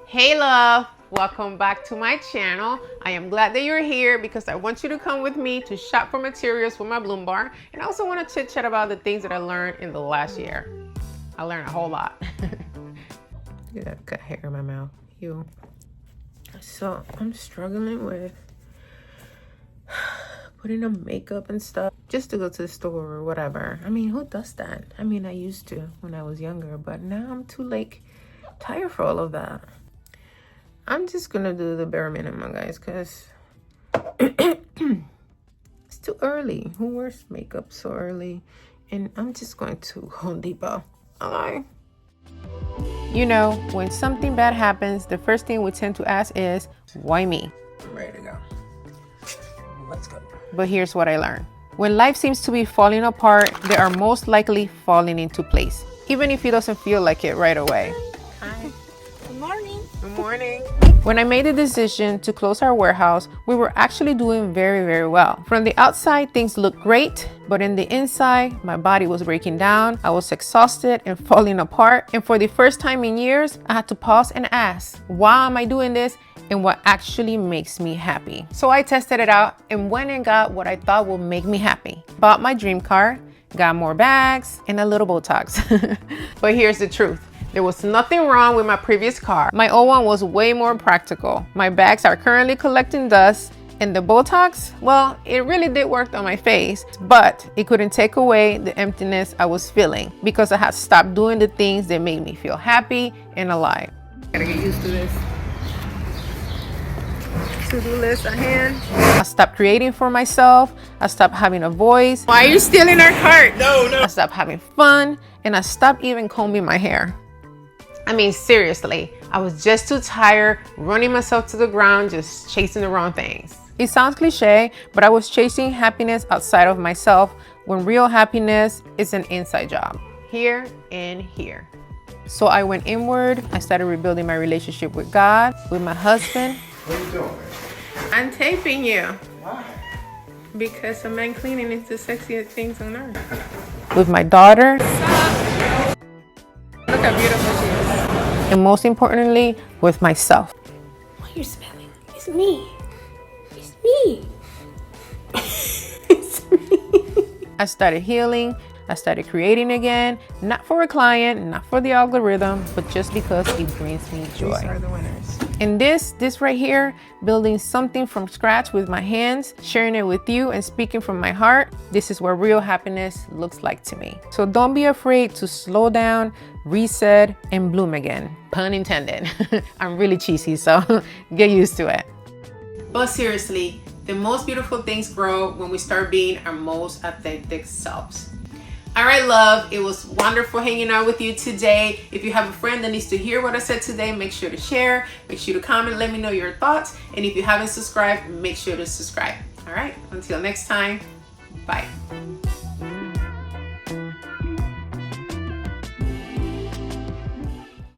Hey love, welcome back to my channel. I am glad that you're here because I want you to come with me to shop for materials for my bloom bar, and I also want to chit chat about the things that I learned in the last year. I learned a whole lot. Look at that cut hair in my mouth. You. So I'm struggling with putting on makeup and stuff just to go to the store or whatever. I mean, who does that? I mean, I used to when I was younger, but now I'm too tired for all of that. I'm just gonna do the bare minimum, guys, because it's too early. Who wears makeup so early? And I'm just going to Home Depot. Okay. You know, when something bad happens, the first thing we tend to ask is, why me? I'm ready to go. Let's go. But here's what I learned. When life seems to be falling apart, they are most likely falling into place, even if it doesn't feel like it right away. Hi. Good morning. Good morning. When I made the decision to close our warehouse, we were actually doing very, very well. From the outside, things looked great, but in the inside, my body was breaking down. I was exhausted and falling apart. And for the first time in years, I had to pause and ask, why am I doing this? And what actually makes me happy? So I tested it out and went and got what I thought would make me happy. Bought my dream car, got more bags, and a little Botox. But here's the truth. There was nothing wrong with my previous car. My old one was way more practical. My bags are currently collecting dust, and the Botox, well, it really did work on my face, but it couldn't take away the emptiness I was feeling because I had stopped doing the things that made me feel happy and alive. Gotta get used to this. To-do list at hand. I stopped creating for myself. I stopped having a voice. Why are you stealing our cart? No. I stopped having fun, and I stopped even combing my hair. I mean, seriously, I was just too tired running myself to the ground, just chasing the wrong things. It sounds cliche, but I was chasing happiness outside of myself when real happiness is an inside job. Here and here. So I went inward. I started rebuilding my relationship with God, with my husband. What are you doing? I'm taping you. Why? Because a man cleaning is the sexiest things on earth. With my daughter. Look how beautiful she is. And most importantly, with myself. What you're smelling? It's me. It's me. It's me. I started healing. I started creating again, not for a client, not for the algorithm, but just because it brings me joy. These are the winners. And this right here, building something from scratch with my hands, sharing it with you and speaking from my heart, this is what real happiness looks like to me. So don't be afraid to slow down, reset, and bloom again. Pun intended. I'm really cheesy, so get used to it. But seriously, the most beautiful things grow when we start being our most authentic selves. All right, love, it was wonderful hanging out with you today. If you have a friend that needs to hear what I said today, make sure to share, make sure to comment, let me know your thoughts. And if you haven't subscribed, make sure to subscribe. All right, until next time, bye.